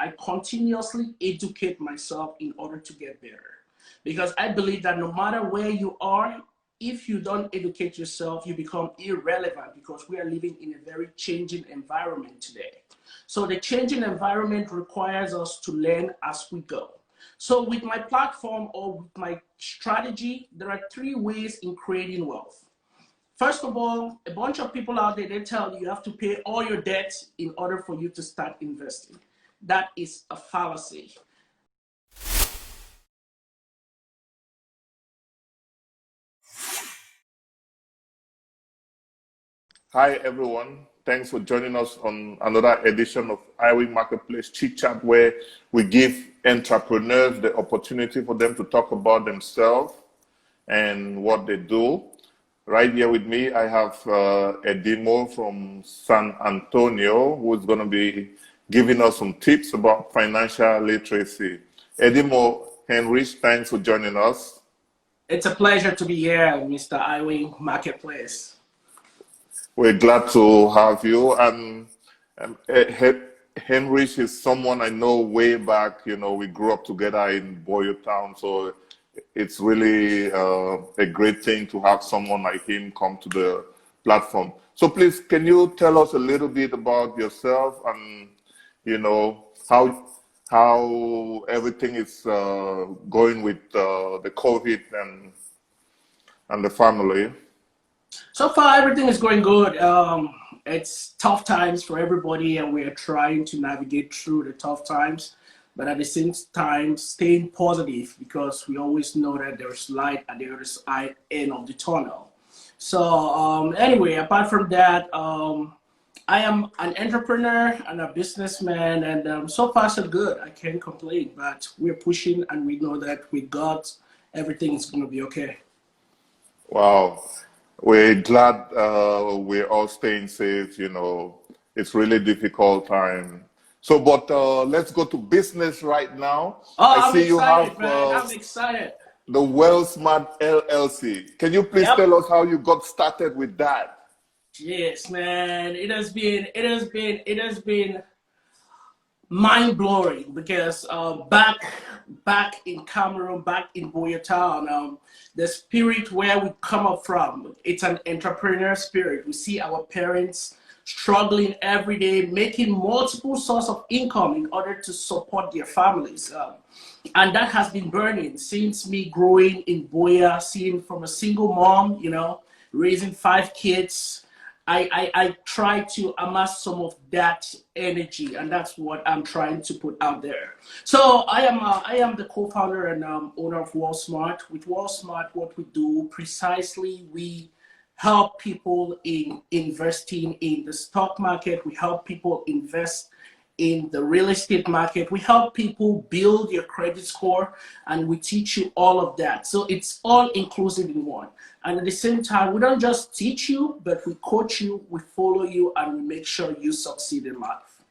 I continuously educate myself in order to get better. Because I believe that no matter where you are, if you don't educate yourself, you become irrelevant because we are living in a very changing environment today. So the changing environment requires us to learn as we go. So with my platform or with my strategy, there are three ways in creating wealth. First of all, a bunch of people out there, they tell you have to pay all your debts in order for you to start investing. That is a fallacy. Hi, everyone. Thanks for joining us on another edition of Iwing Marketplace Chit Chat, where we give entrepreneurs the opportunity for them to talk about themselves and what they do. Right here with me, I have Edimo from San Antonio, who is going to be giving us some tips about financial literacy. Edimo, Heinrich, thanks for joining us. It's a pleasure to be here, Mr. Iwing Marketplace. We're glad to have you. And Heinrich is someone I know way back. You know, we grew up together in Boyertown, so it's really a great thing to have someone like him come to the platform. So please, can you tell us a little bit about yourself and, you know, how everything is going with the COVID and the family? So far, everything is going good. It's tough times for everybody, and we are trying to navigate through the tough times, but at the same time, staying positive because we always know that there's light at the other side end of the tunnel. So anyway, apart from that, I am an entrepreneur and a businessman, and so far so good. I can't complain, but we're pushing, and we know that with God, everything is going to be okay. Wow. We're glad we're all staying safe. You know, it's really difficult time. So, but let's go to business right now. Oh, I see you have man. I'm excited. The Wealth Smart LLC. Can you please tell us how you got started with that? Yes, man. It has been mind-blowing because back in Cameroon, back in Boyertown, the spirit where we come up from, it's an entrepreneur spirit. We see our parents struggling every day, making multiple sources of income in order to support their families. And that has been burning since me growing in Boya, seeing from a single mom, you know, raising 5 kids. I try to amass some of that energy, and that's what I'm trying to put out there. So I am the co-founder and owner of Wealth Smart. With Wealth Smart, what we do precisely, we help people in investing in the stock market. We help people invest in the real estate market. We help people build your credit score, and we teach you all of that. So it's all inclusive in one. And at the same time, we don't just teach you, but we coach you, we follow you, and we make sure you succeed in life.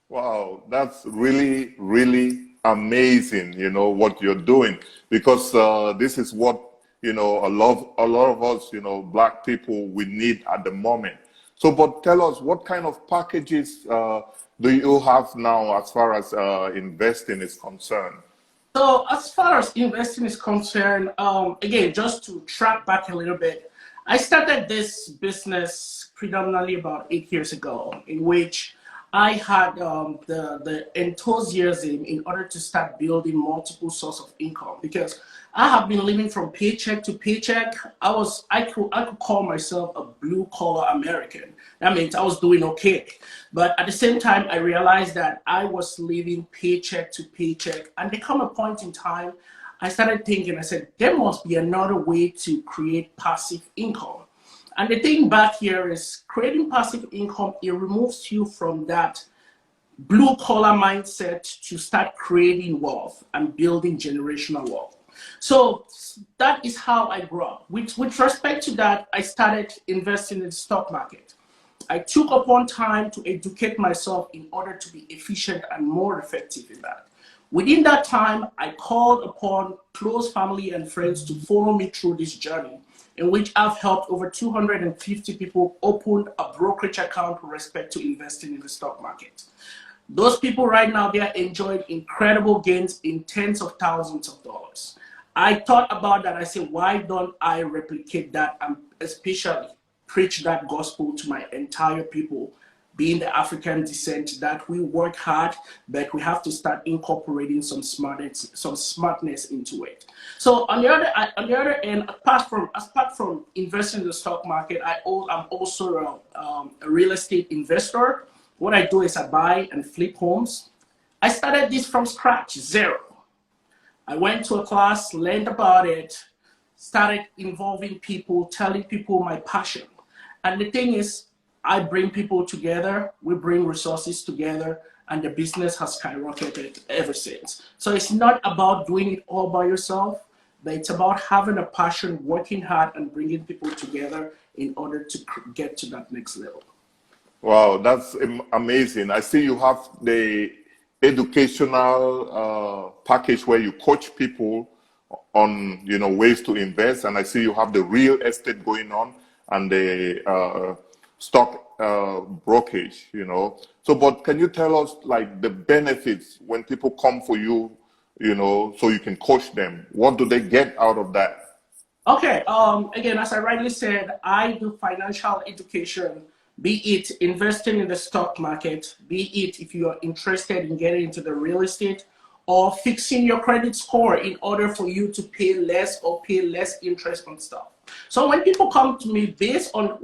Wow, that's really, really amazing, you know, what you're doing, because this is what, you know, a lot of us, you know, Black people, we need at the moment. So, but tell us, what kind of packages do you have now as far as investing is concerned? So as far as investing is concerned, again, just to track back a little bit, I started this business predominantly about 8 years ago, in which I had the enthusiasm in order to start building multiple sources of income, because I have been living from paycheck to paycheck. I could call myself a blue collar American. That means I was doing okay. But at the same time, I realized that I was living paycheck to paycheck. And there come a point in time, I started thinking, I said, there must be another way to create passive income. And the thing back here is creating passive income, it removes you from that blue collar mindset to start creating wealth and building generational wealth. So that is how I grew up. With respect to that, I started investing in the stock market. I took upon time to educate myself in order to be efficient and more effective in that. Within that time, I called upon close family and friends to follow me through this journey, in which I've helped over 250 people open a brokerage account with respect to investing in the stock market. Those people right now, they are enjoying incredible gains in tens of thousands of dollars. I thought about that. I said, why don't I replicate that and especially preach that gospel to my entire people, being the African descent, that we work hard, but we have to start incorporating some smartness into it. So on the other end, apart from investing in the stock market, I'm also a real estate investor. What I do is I buy and flip homes. I started this from scratch, zero. I went to a class, learned about it, started involving people, telling people my passion. And the thing is, I bring people together, we bring resources together, and the business has skyrocketed ever since. So it's not about doing it all by yourself, but it's about having a passion, working hard, and bringing people together in order to get to that next level. Wow, that's amazing. I see you have the educational package where you coach people on, ways to invest, and I see you have the real estate going on and the stock brokerage. So, but can you tell us like the benefits when people come for you, so you can coach them? What do they get out of that? Okay. Again, as I rightly said, I do financial education, be it investing in the stock market, be it if you are interested in getting into the real estate, or fixing your credit score in order for you to pay less or pay less interest on stuff. So when people come to me based on,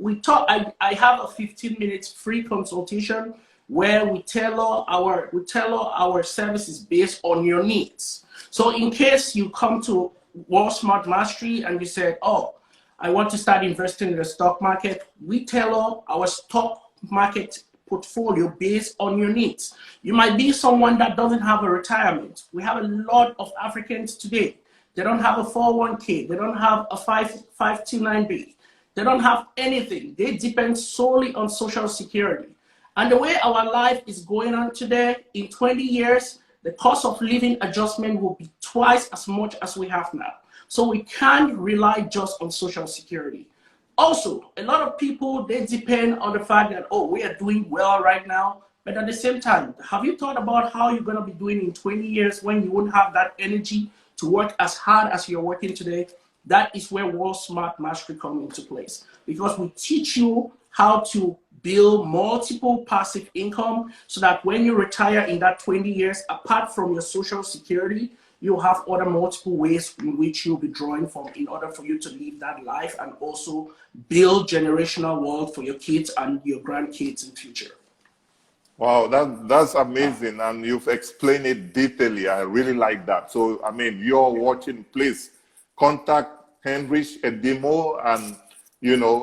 I have a 15 minutes free consultation where we tailor our services based on your needs. So in case you come to Wealth Smart Mastery and you said, oh, I want to start investing in the stock market, we tailor our stock market portfolio based on your needs. You might be someone that doesn't have a retirement. We have a lot of Africans today. They don't have a 401k. They don't have a 529B. They don't have anything. They depend solely on Social Security. And the way our life is going on today, in 20 years, the cost of living adjustment will be twice as much as we have now. So we can't rely just on Social Security. Also, a lot of people, they depend on the fact that, oh, we are doing well right now. But at the same time, have you thought about how you're going to be doing in 20 years when you won't have that energy to work as hard as you're working today? That is where Wealth Smart Mastery comes into place, because we teach you how to build multiple passive income so that when you retire in that 20 years, apart from your Social Security, you'll have other multiple ways in which you'll be drawing from in order for you to live that life and also build generational wealth for your kids and your grandkids in future. Wow, that's amazing, and you've explained it detailedly. I really like that. So, I mean, you're watching, please contact Heinrich Edimo and,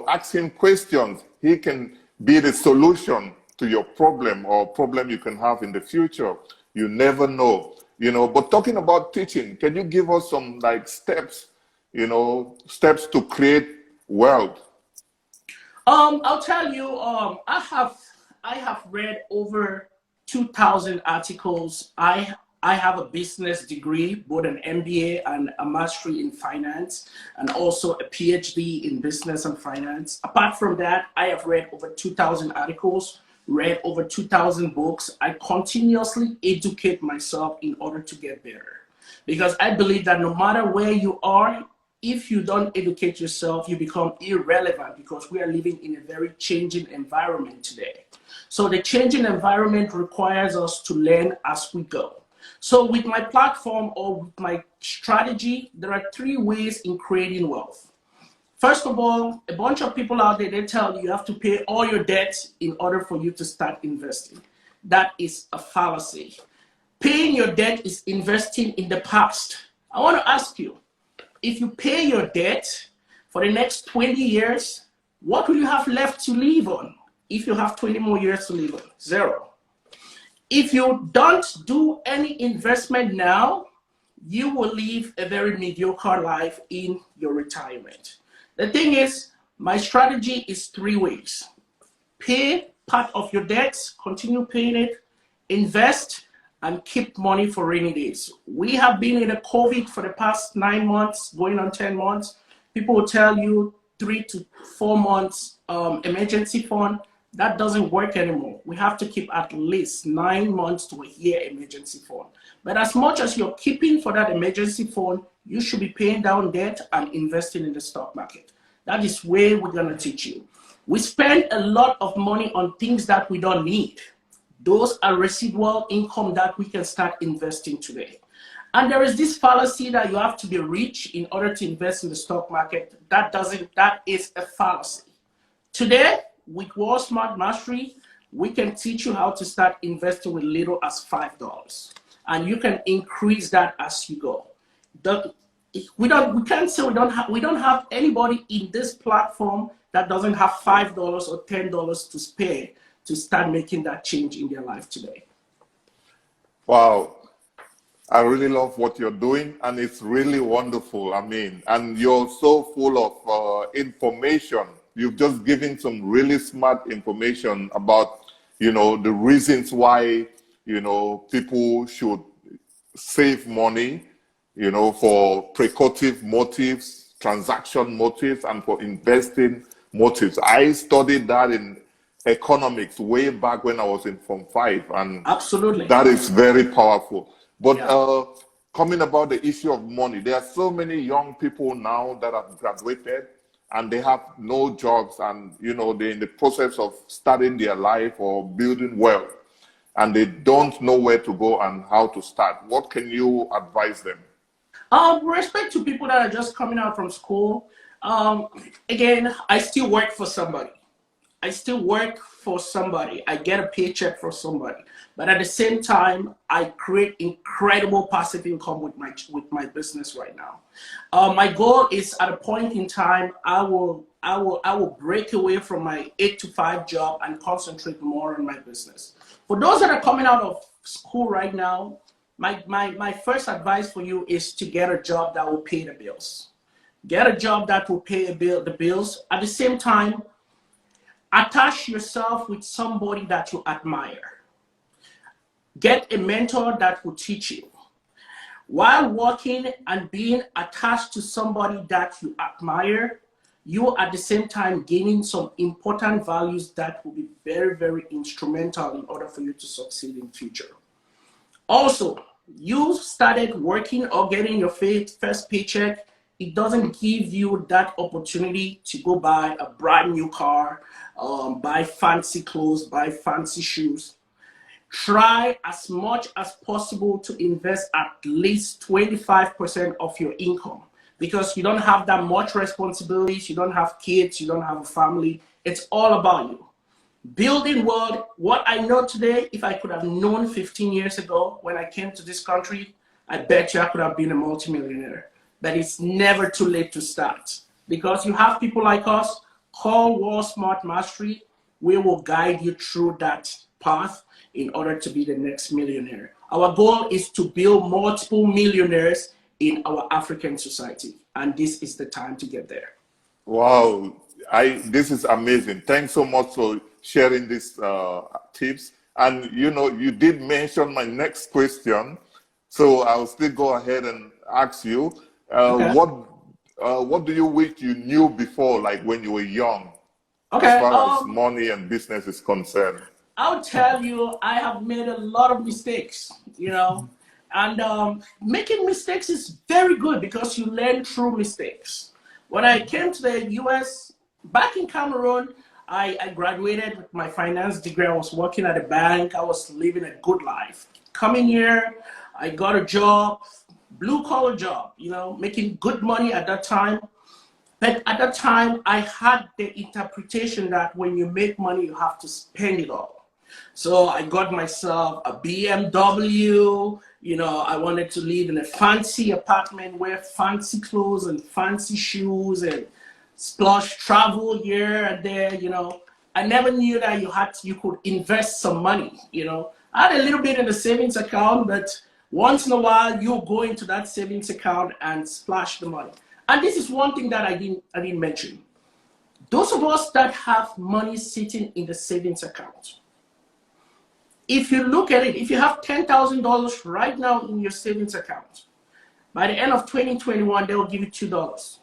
ask him questions. He can be the solution to your problem or problem you can have in the future. You never know, But talking about teaching, can you give us some steps, steps to create wealth? I'll tell you, I have read over 2,000 articles. I have a business degree, both an MBA and a mastery in finance, and also a PhD in business and finance. Apart from that, I have read over 2,000 articles, read over 2,000 books. I continuously educate myself in order to get better, because I believe that no matter where you are, if you don't educate yourself, you become irrelevant, because we are living in a very changing environment today. So the changing environment requires us to learn as we go. So with my platform or with my strategy, there are 3 ways in creating wealth. First of all, a bunch of people out there, they tell you have to pay all your debts in order for you to start investing. That is a fallacy. Paying your debt is investing in the past. I want to ask you, if you pay your debt for the next 20 years, what will you have left to live on if you have 20 more years to live on? 0. If you don't do any investment now, you will live a very mediocre life in your retirement. The thing is, my strategy is 3 ways. Pay part of your debts, continue paying it, invest, and keep money for rainy days. We have been in a COVID for the past 9 months, going on 10 months. People will tell you 3 to 4 months emergency fund. That doesn't work anymore. We have to keep at least 9 months to a year emergency fund. But as much as you're keeping for that emergency fund, you should be paying down debt and investing in the stock market. That is where we're going to teach you. We spend a lot of money on things that we don't need. Those are residual income that we can start investing today. And there is this fallacy that you have to be rich in order to invest in the stock market. That is a fallacy. Today, with Wealth Smart Mastery, we can teach you how to start investing with little as $5. And you can increase that as you go. We can't say we don't have anybody in this platform that doesn't have $5 or $10 to spare to start making that change in their life today. Wow. I really love what you're doing, and it's really wonderful. I mean, and you're so full of information. You've just given some really smart information about, the reasons why, people should save money, for precautive motives, transaction motives, and for investing motives. I studied that in economics way back when I was in Form 5, and absolutely, that is very powerful. But coming about the issue of money, there are so many young people now that have graduated and they have no jobs, and they're in the process of starting their life or building wealth, and they don't know where to go and how to start. What can you advise them? With respect to people that are just coming out from school, again, I still work for somebody. I get a paycheck for somebody. But at the same time, I create incredible passive income with my business right now. My goal is, at a point in time, I will break away from my 8-to-5 job and concentrate more on my business. For those that are coming out of school right now, my first advice for you is to get a job that will pay the bills. Get a job that will pay the bills. At the same time, attach yourself with somebody that you admire. Get a mentor that will teach you. While working and being attached to somebody that you admire, you at the same time gaining some important values that will be very, very instrumental in order for you to succeed in future. Also, you started working or getting your first paycheck, it doesn't give you that opportunity to go buy a brand new car, buy fancy clothes, buy fancy shoes. Try as much as possible to invest at least 25% of your income, because you don't have that much responsibilities, you don't have kids, you don't have a family. It's all about you. Building wealth, what I know today, if I could have known 15 years ago when I came to this country, I bet you I could have been a multimillionaire. But it's never too late to start, because you have people like us. Call Wealth Smart Mastery. We will guide you through that path in order to be the next millionaire. Our goal is to build multiple millionaires in our African society, and this is the time to get there. Wow, this is amazing. Thanks so much for sharing these tips. And you did mention my next question, so I'll still go ahead and ask you, Okay. what do you wish you knew before, like when you were young, Okay. as far as money and business is concerned? I'll tell you, I have made a lot of mistakes, and making mistakes is very good because you learn through mistakes. When I came to the US, back in Cameroon, I graduated with my finance degree. I was working at a bank. I was living a good life. Coming here, I got a job, blue collar job, making good money at that time. But at that time, I had the interpretation that when you make money, you have to spend it all. So I got myself a BMW, I wanted to live in a fancy apartment, wear fancy clothes and fancy shoes and splurge travel here and there, I never knew that you could invest some money, I had a little bit in the savings account, but once in a while you go into that savings account and splash the money. And this is one thing that I didn't mention. Those of us that have money sitting in the savings account, if you look at it, if you have $10,000 right now in your savings account, by the end of 2021, they will give you $2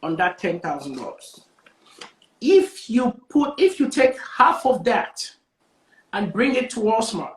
on that $10,000. If you take half of that and bring it to Wealth Smart,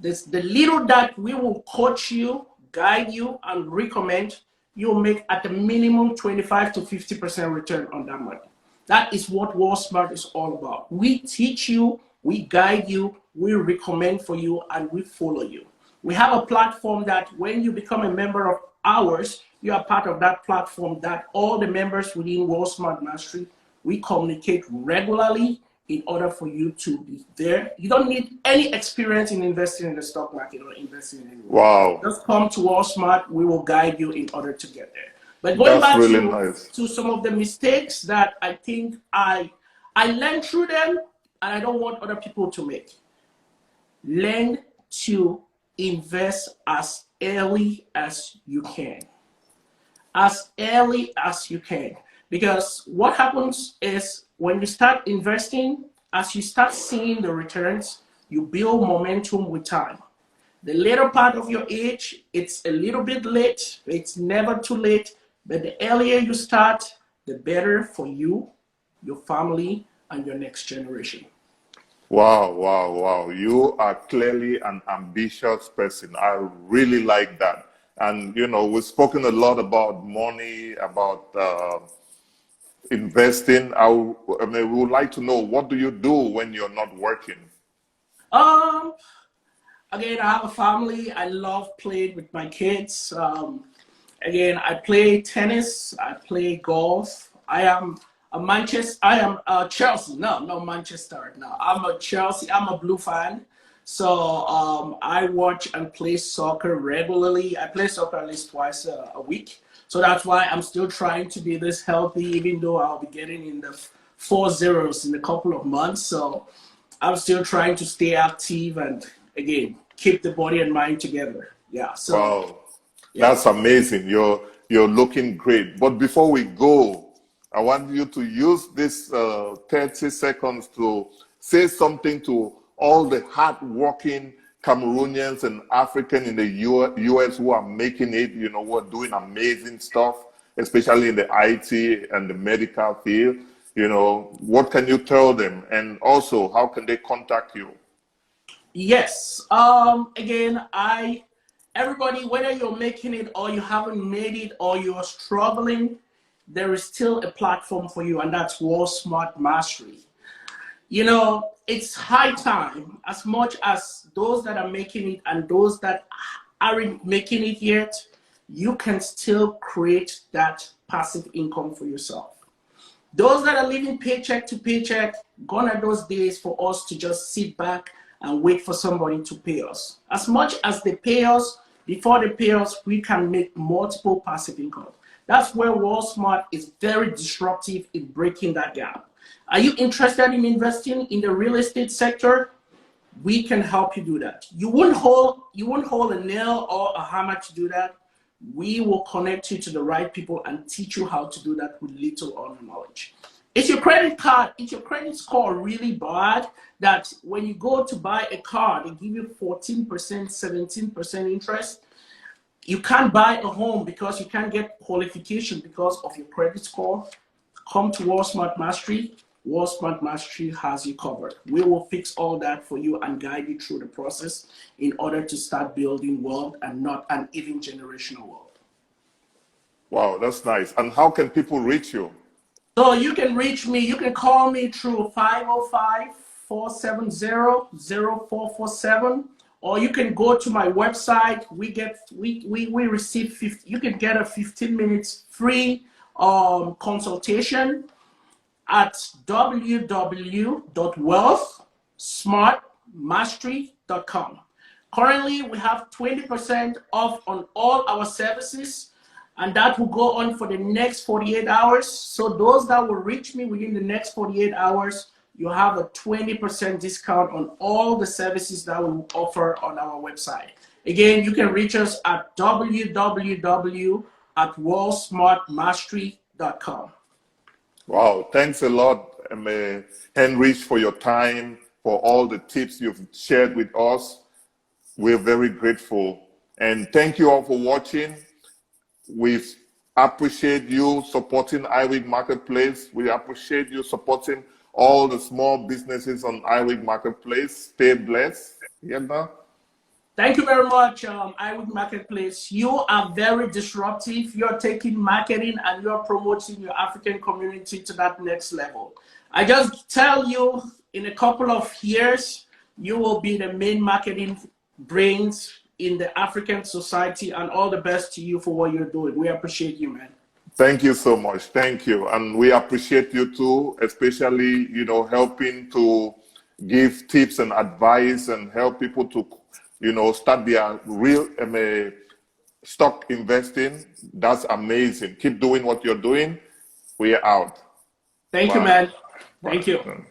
the little that we will coach you, guide you, and recommend, you'll make at a minimum 25 to 50% return on that money. That is what Wealth Smart is all about. We teach you, we guide you, we recommend for you, and we follow you. We have a platform that when you become a member of ours, you are part of that platform that all the members within Wealth Smart Mastery, we communicate regularly in order for you to be there. You don't need any experience in investing in the stock market or investing in anywhere. Wow. Just come to Wealth Smart. We will guide you in order to get there. But going That's back really nice. to some of the mistakes that I think I learned through them, and I don't want other people to make. Learn to invest as early as you can. As early as you can. Because what happens is when you start investing, as you start seeing the returns, you build momentum with time. The later part of your age, it's a little bit late. It's never too late. But the earlier you start, the better for you, your family, and your next generation. Wow, wow, wow. You are clearly an ambitious person. I really like that. And, you know, we've spoken a lot about money, about investing. I mean, we would like to know, what do you do when you're not working? Again, I have a family. I love playing with my kids. Again, I play tennis. I play golf. I am Chelsea. No, Manchester. No, I'm a Chelsea. I'm a Blue fan. So I watch and play soccer regularly. I play soccer at least twice a week. So that's why I'm still trying to be this healthy, even though I'll be getting in the 4 zeros in a couple of months. So I'm still trying to stay active and, again, keep the body and mind together. Yeah. So. Wow, Yeah. that's amazing. You're looking great. But before we go, I want you to use this 30 seconds to say something to all the hardworking Cameroonians and African in the US who are making it, you know, who are doing amazing stuff, especially in the IT and the medical field. You know, what can you tell them? And also, how can they contact you? Yes. Again, everybody, whether you're making it or you haven't made it or you're struggling, there is still a platform for you, and that's Wealth Smart Mastery. You know, it's high time, as much as those that are making it and those that aren't making it yet, you can still create that passive income for yourself. Those that are living paycheck to paycheck, gone are those days for us to just sit back and wait for somebody to pay us. As much as they pay us, before they pay us, we can make multiple passive income. That's where Wealth Smart is very disruptive in breaking that gap. Are you interested in investing in the real estate sector? We can help you do that. You won't hold a nail or a hammer to do that. We will connect you to the right people and teach you how to do that with little or no knowledge. Is your credit score really bad that when you go to buy a car, they give you 14%, 17% interest? You can't buy a home because you can't get qualification because of your credit score? Come to Wealth Smart Mastery. Wealth Smart Mastery has you covered. We will fix all that for you and guide you through the process in order to start building wealth and not an even generational wealth. Wow, that's nice. And how can people reach you? So you can reach me. You can call me through 505-470-0447, or you can go to my website. We receive 50. You can get a 15 minutes free consultation at www.wealthsmartmastery.com. Currently, we have 20% off on all our services, and that will go on for the next 48 hours. So those that will reach me within the next 48 hours, you have a 20% discount on all the services that we offer on our website. Again, you can reach us at www.wealthsmartmastery.com. Wow, thanks a lot, Heinrich, for your time, for all the tips you've shared with us. We're very grateful. And thank you all for watching. We've appreciate you supporting Iwing Marketplace. We appreciate you supporting all the small businesses on Iwing Marketplace. Stay blessed. Yenda. Thank you very much, Iwing Marketplace. You are very disruptive. You're taking marketing and you're promoting your African community to that next level. I just tell you, in a couple of years, you will be the main marketing brains in the African society, and all the best to you for what you're doing. We appreciate you, man. Thank you so much. Thank you. And we appreciate you too, especially, helping to give tips and advice and help people to, start their real stock investing. That's amazing. Keep doing what you're doing. We are out. Thank Bye. you, man. Bye. Thank you.